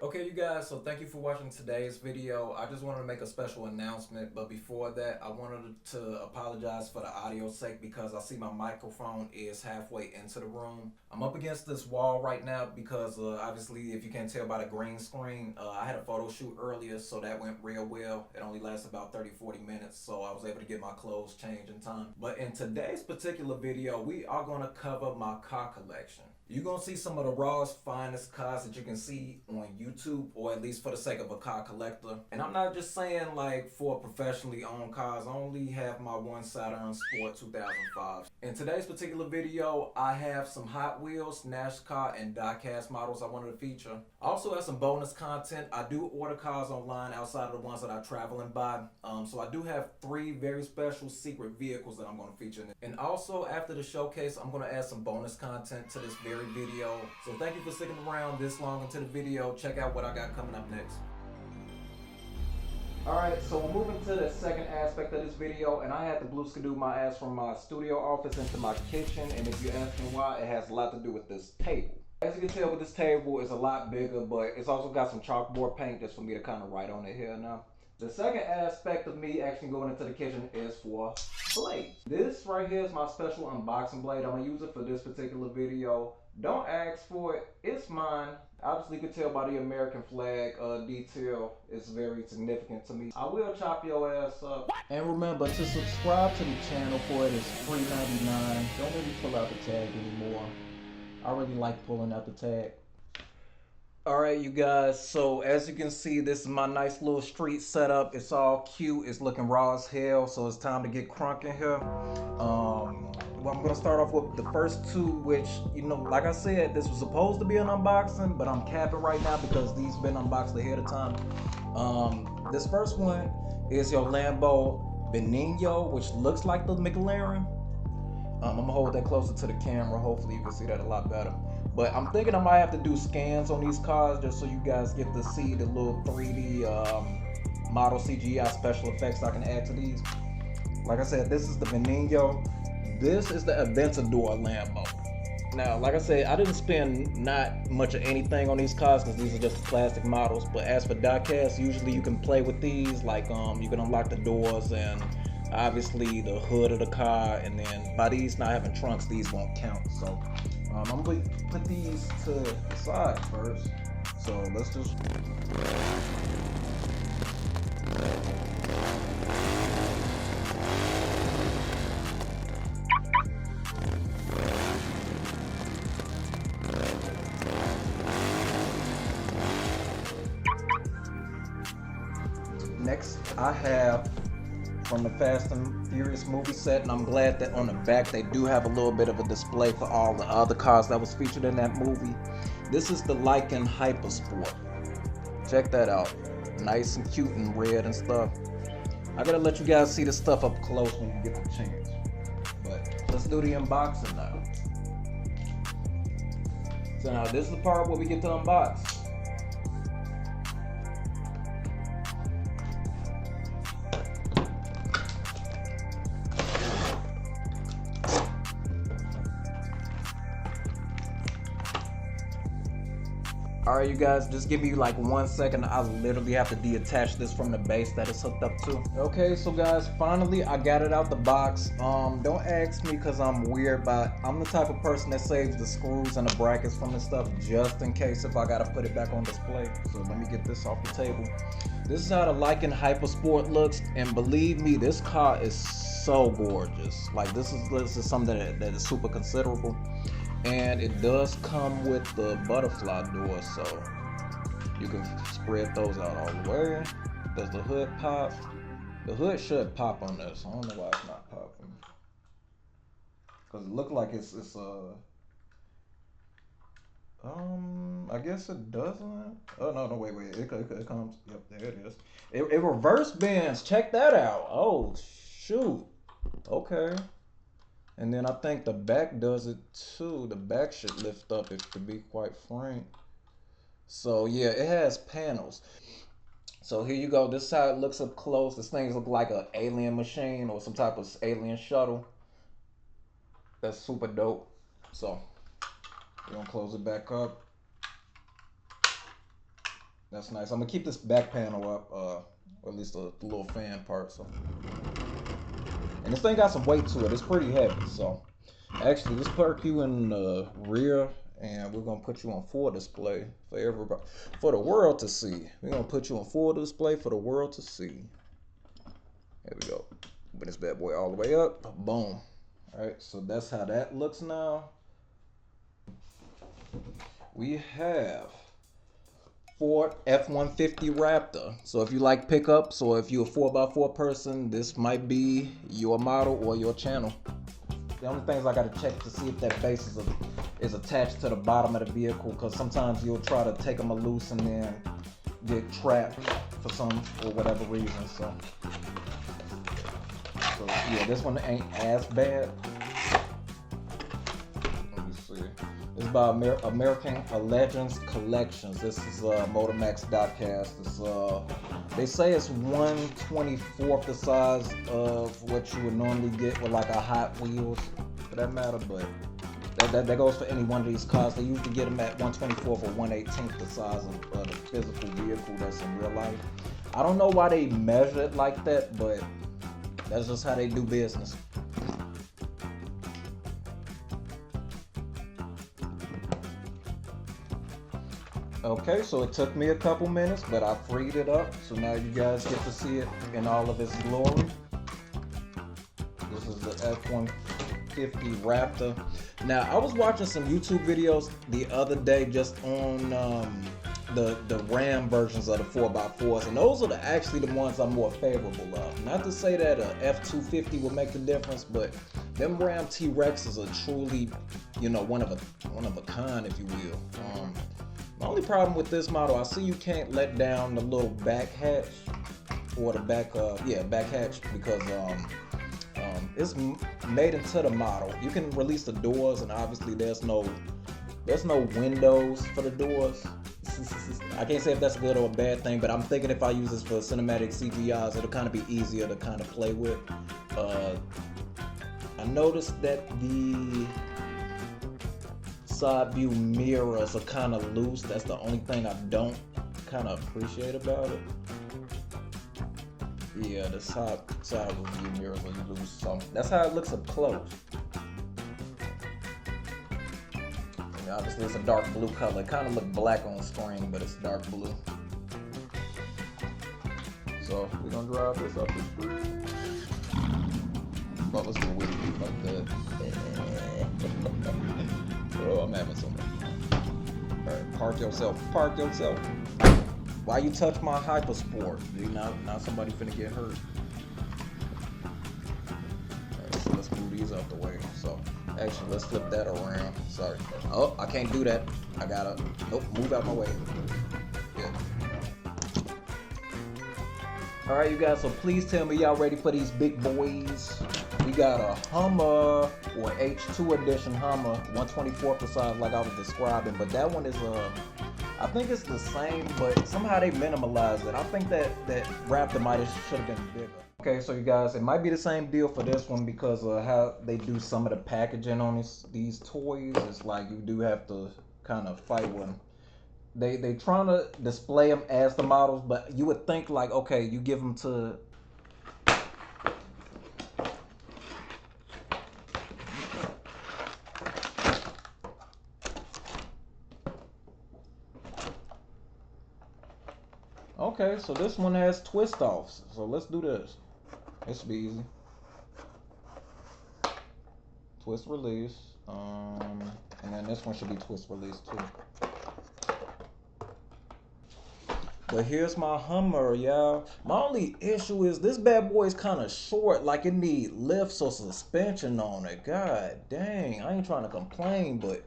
Okay, you guys, so thank you for watching today's video. I just wanted to make a special announcement, but before that, I wanted to apologize for the audio sake because I see my microphone is halfway into the room. I'm up against this wall right now because obviously, if you can't tell by the green screen, I had a photo shoot earlier, so that went real well. It only lasted about 30-40 minutes, so I was able to get my clothes changed in time. But in today's particular video, we are going to cover my car collection. You're going to see some of the rawest, finest cars that you can see on YouTube, or at least for the sake of a car collector. And I'm not just saying like for professionally owned cars. I only have my one Saturn Sport 2005. In today's particular video, I have some Hot Wheels, NASCAR, and diecast models I wanted to feature. I also have some bonus content. I do order cars online outside of the ones that I travel and buy. So I do have 3 very special secret vehicles that I'm going to feature. And also after the showcase, I'm going to add some bonus content to this very video. So thank you for sticking around this long into the video. Check out what I got coming up next. Alright, so we're moving to the second aspect of this video, and I had to blue skidoo my ass from my studio office into my kitchen, and if you're asking why, it has a lot to do with this table. As you can tell with this table, it's a lot bigger, but it's also got some chalkboard paint just for me to kind of write on it here now. The second aspect of me actually going into the kitchen is for blades. This right here is my special unboxing blade. I'm going to use it for this particular video. Don't ask for it, it's mine. Obviously you can tell by the American flag detail, it's very significant to me. I will chop your ass up. And remember to subscribe to the channel for it is free $99. Don't let me pull out the tag anymore. I really like pulling out the tag. Alright you guys, so as you can see, this is my nice little street setup. It's all cute, it's looking raw as hell, so it's time to get crunk in here. Well, I'm gonna start off with the first 2, which, you know, like I said, this was supposed to be an unboxing, but I'm capping right now because these been unboxed ahead of time. This first one is your Lambo Benigno, which looks like the McLaren. I'm gonna hold that closer to the camera, hopefully you can see that a lot better. But I'm thinking I might have to do scans on these cars just so you guys get to see the little 3D model CGI special effects I can add to these. Like I said, this is the Benigno. This is the Aventador Lambo. Now, like I said, I didn't spend not much of anything on these cars because these are just plastic models. But as for diecast, usually you can play with these. Like you can unlock the doors and obviously the hood of the car. And then by these not having trunks, these won't count. So I'm going to put these to the side first. So let's just... Next, I have from the Fast and Furious movie set, and I'm glad that on the back they do have a little bit of a display for all the other cars that was featured in that movie. This is the Lycan Hypersport. Check that out. Nice and cute and red and stuff. I gotta let you guys see the stuff up close when you get the chance. But let's do the unboxing now. So now this is the part where we get to unbox. Alright you guys, just give me like 1 second. I literally have to deattach this from the base that it's hooked up to. Okay, so guys, finally I got it out the box. Don't ask me because I'm weird, but I'm the type of person that saves the screws and the brackets from the stuff just in case if I gotta put it back on display. So let me get this off the table. This is how the Lycan Hypersport looks, and believe me, this car is so gorgeous. Like this is something that is super considerable. And it does come with the butterfly doors, so you can spread those out all the way. Does the hood pop? The hood should pop on this. I don't know why it's not popping. Cause it looked like it's I guess it doesn't. Oh no, wait, it comes. Yep, there it is. It reverse bends. Check that out. Oh shoot. Okay. And then I think the back does it too. The back should lift up, if to be quite frank. So yeah, it has panels. So here you go. This is how it looks up close. This thing looks like an alien machine or some type of alien shuttle. That's super dope. So we're gonna close it back up. That's nice. I'm gonna keep this back panel up, or at least the little fan part. So, and this thing got some weight to it. It's pretty heavy. So, actually, let's park you in the rear, and we're gonna put you on full display for everybody, for the world to see. We're gonna put you on full display for the world to see. There we go. Bring this bad boy all the way up. Boom. All right. So that's how that looks now. We have Ford F-150 Raptor. So if you like pickups, or if you're a 4x4 person, this might be your model or your channel. The only things I gotta check to see if that base is attached to the bottom of the vehicle, because sometimes you'll try to take them loose and then get trapped for some or whatever reason. So yeah, this one ain't as bad. Let me see. This is by American Legends Collections. This is Motormax diecast. They say it's 1/24 the size of what you would normally get with like a Hot Wheels, for that matter. But that goes for any one of these cars. They usually get them at 1/24 or 1/18 the size of the physical vehicle that's in real life. I don't know why they measure it like that, but that's just how they do business. Okay, so it took me a couple minutes, but I freed it up. So now you guys get to see it in all of its glory. This is the F-150 Raptor. Now, I was watching some YouTube videos the other day just on the Ram versions of the 4x4s, and those are actually the ones I'm more favorable of. Not to say that a F-250 will make the difference, but them Ram T-Rexes are truly, you know, one of a kind, if you will. The only problem with this model, I see you can't let down the little back hatch, or the back hatch, because it's made into the model. You can release the doors, and obviously there's no windows for the doors. I can't say if that's a good or a bad thing, but I'm thinking if I use this for cinematic CGIs, it'll kind of be easier to kind of play with. I noticed that the side view mirrors are kind of loose. That's the only thing I don't kind of appreciate about it. Yeah, the side view mirrors are loose. So that's how it looks up close. And obviously it's a dark blue color. It kind of look black on screen, but it's dark blue. So we're gonna drive this up the street. But let's go with it like that. Oh, I'm having so much. Alright, park yourself. Park yourself. Why you touch my Hypersport? Now somebody finna get hurt. Alright, so let's move these out the way. So, actually, let's flip that around. Sorry. Oh, I can't do that. I gotta, nope, move out my way. Yeah. Alright, you guys, so please tell me y'all ready for these big boys. We got a Hummer, or H2 edition Hummer, 1/24 the size like I was describing, but that one is I think it's the same, but somehow they minimalized it. I think that Raptor should have been bigger. Okay, so you guys, it might be the same deal for this one because of how they do some of the packaging on these toys. It's like you do have to kind of fight with them. They trying to display them as the models, but you would think like, okay, you give them to okay, so this one has twist offs. So let's do this. This should be easy. Twist release. And then this one should be twist release too. But here's my Hummer, y'all. My only issue is this bad boy is kind of short. Like it need lifts or suspension on it. God dang, I ain't trying to complain, but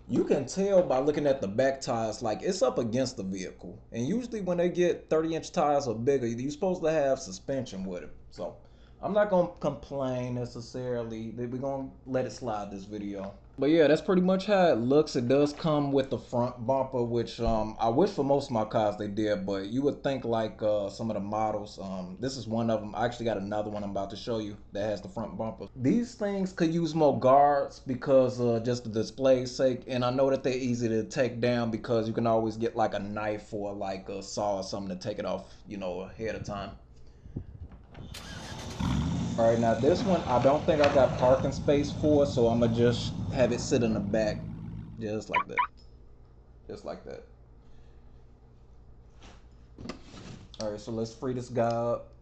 you can tell by looking at the back tires, like it's up against the vehicle. And usually when they get 30-inch tires or bigger, you're supposed to have suspension with it. So I'm not gonna complain necessarily. We're gonna let it slide this video. But yeah, that's pretty much how it looks. It does come with the front bumper, which I wish for most of my cars they did, but you would think like some of the models. This is one of them. I actually got another one I'm about to show you that has the front bumper. These things could use more guards because just the display's sake, and I know that they're easy to take down because you can always get like a knife or like a saw or something to take it off, you know, ahead of time. All right, now this one, I don't think I got parking space for, so I'm gonna just have it sit in the back, just like that, just like that. All right, so let's free this guy up.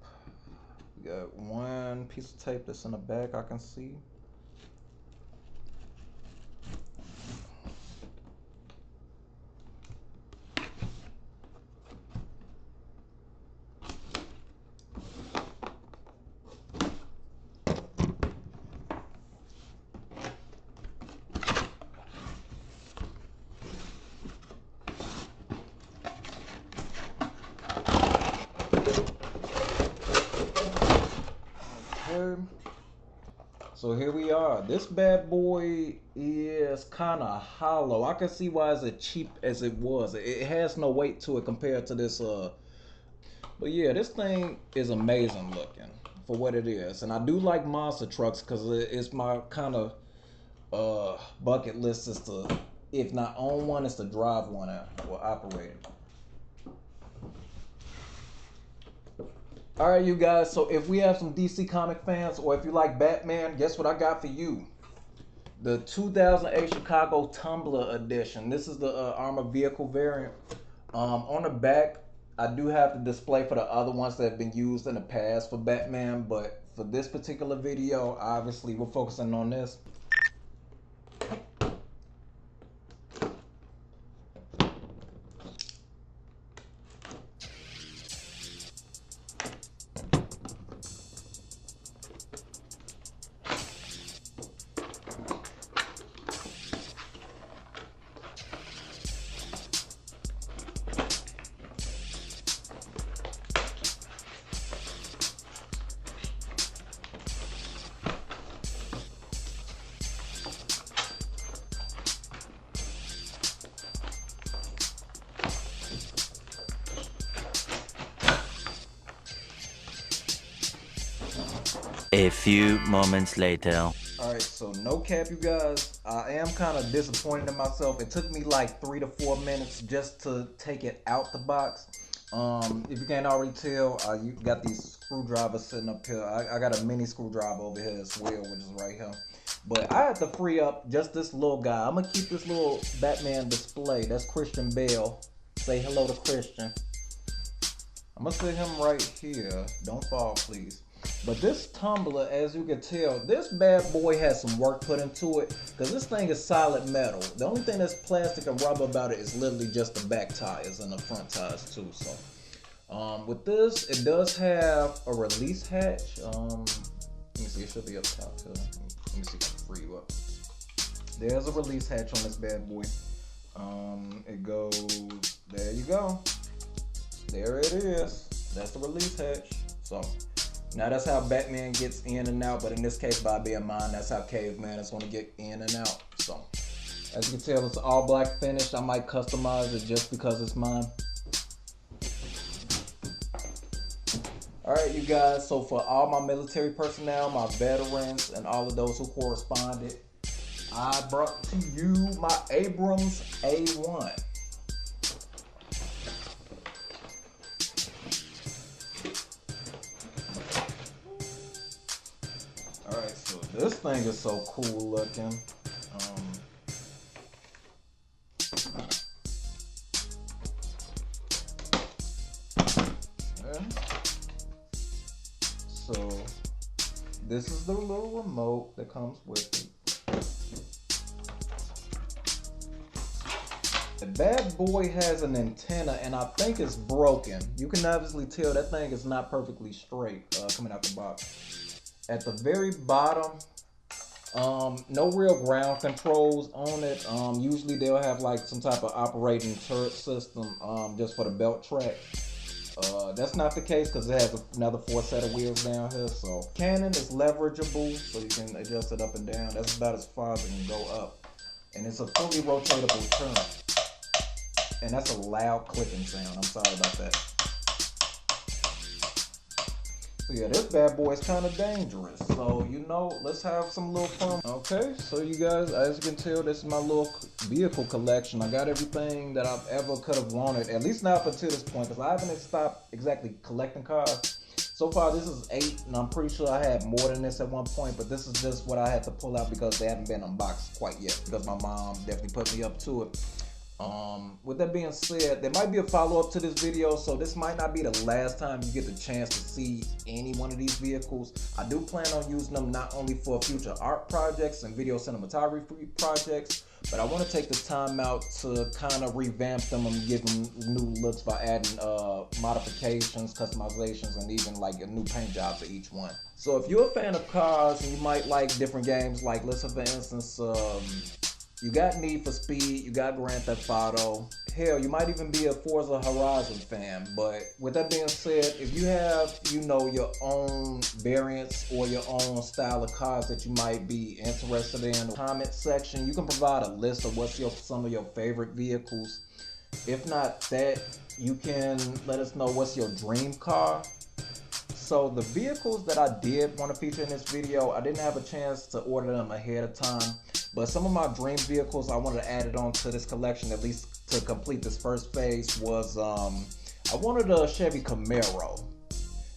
We got one piece of tape that's in the back I can see. Okay. So here we are. This bad boy is kind of hollow. I can see why it's as cheap as it was. It has no weight to it compared to this. But yeah, this thing is amazing looking for what it is. And I do like monster trucks because it's my kind of bucket list is to, if not own one, is to drive one out or operate it. All right, you guys, so if we have some DC comic fans or if you like Batman, guess what I got for you? The 2008 Chicago Tumbler edition. This is the armored vehicle variant. On the back, I do have the display for the other ones that have been used in the past for Batman, but for this particular video, obviously we're focusing on this. A few moments later. Alright, so no cap, you guys. I am kind of disappointed in myself. It took me like 3 to 4 minutes just to take it out the box. If you can't already tell, you got these screwdrivers sitting up here. I got a mini screwdriver over here as well, which is right here. But I had to free up just this little guy. I'm going to keep this little Batman display. That's Christian Bale. Say hello to Christian. I'm going to sit him right here. Don't fall, please. But this tumbler, as you can tell, this bad boy has some work put into it because this thing is solid metal. The only thing that's plastic and rubber about it is literally just the back tires and the front tires too. So with this, it does have a release hatch. Let me see, it should be up top here. Let me see if I can free you up. There's a release hatch on this bad boy. It goes, there you go. There it is. That's the release hatch. So now that's how Batman gets in and out, but in this case, by being mine, that's how Caveman is going to get in and out. So, as you can tell, it's all black finish. I might customize it just because it's mine. Alright, you guys, so for all my military personnel, my veterans, and all of those who corresponded, I brought to you my Abrams A1. Alright, so this thing is so cool looking. Yeah. So this is the little remote that comes with it. The bad boy has an antenna and I think it's broken. You can obviously tell that thing is not perfectly straight coming out the box. At the very bottom, no real ground controls on it. Usually they'll have like some type of operating turret system just for the belt track. That's not the case because it has another 4 set of wheels down here. So cannon is leverageable, so you can adjust it up and down. That's about as far as it can go up. and it's a fully rotatable turn. And that's a loud clicking sound. I'm sorry about that. So yeah, this bad boy is kind of dangerous. So, you know, let's have some little fun. Okay, so you guys, as you can tell, this is my little vehicle collection. I got everything that I've ever could have wanted, at least not up until this point, because I haven't stopped exactly collecting cars. So far, this is 8, and I'm pretty sure I had more than this at one point, but this is just what I had to pull out because they haven't been unboxed quite yet, because my mom definitely put me up to it. With that being said, there might be a follow-up to this video, so this might not be the last time you get the chance to see any one of these vehicles. I do plan on using them not only for future art projects and video cinematography projects, but I want to take the time out to kind of revamp them and give them new looks by adding modifications, customizations, and even like a new paint job for each one. So if you're a fan of cars and you might like different games, like let's say for instance, you got Need for Speed, you got Grand Theft Auto. Hell, you might even be a Forza Horizon fan. But with that being said, if you have, you know, your own variants or your own style of cars that you might be interested in the comment section, you can provide a list of what's some of your favorite vehicles. If not that, you can let us know what's your dream car. So the vehicles that I did want to feature in this video, I didn't have a chance to order them ahead of time. But some of my dream vehicles I wanted to add it on to this collection, at least to complete this first phase, was I wanted a Chevy Camaro.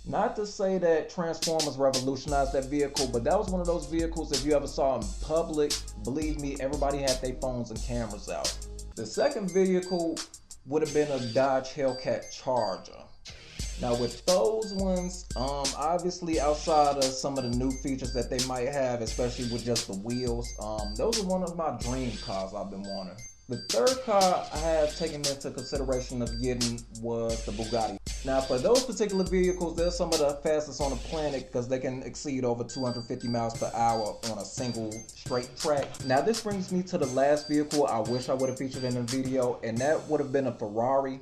Not to say that Transformers revolutionized that vehicle, but that was one of those vehicles if you ever saw in public, believe me, everybody had their phones and cameras out. The second vehicle would have been a Dodge Hellcat Charger. Now with those ones, obviously outside of some of the new features that they might have, especially with just the wheels, those are one of my dream cars I've been wanting. The third car I have taken into consideration of getting was the Bugatti. Now for those particular vehicles, they're some of the fastest on the planet because they can exceed over 250 miles per hour on a single straight track. Now this brings me to the last vehicle I wish I would have featured in the video, and that would have been a Ferrari.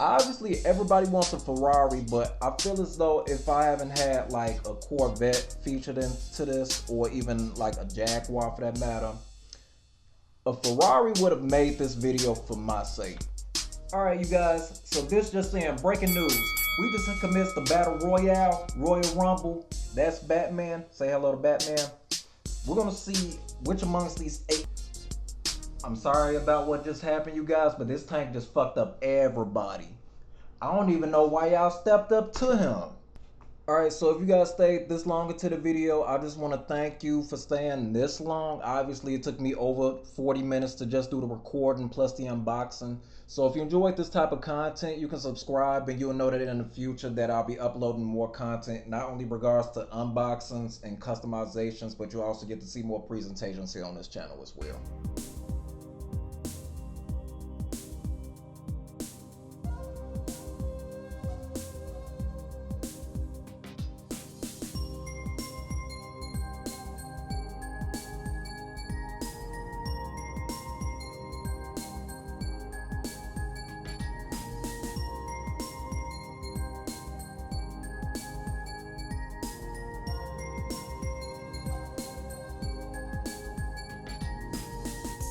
Obviously everybody wants a Ferrari, but I feel as though if I haven't had like a Corvette featured into this, or even like a Jaguar for that matter, a Ferrari would have made this video for my sake. Alright you guys, so this just saying, breaking news. We just commenced the Battle Royale, Royal Rumble. That's Batman. Say hello to Batman. We're gonna see which amongst these 8. I'm sorry about what just happened, you guys, but this tank just fucked up everybody. I don't even know why y'all stepped up to him. Alright, so if you guys stayed this long into the video, I just want to thank you for staying this long. Obviously, it took me over 40 minutes to just do the recording plus the unboxing. So if you enjoyed this type of content, you can subscribe and you'll know that in the future that I'll be uploading more content, not only regards to unboxings and customizations, but you'll also get to see more presentations here on this channel as well.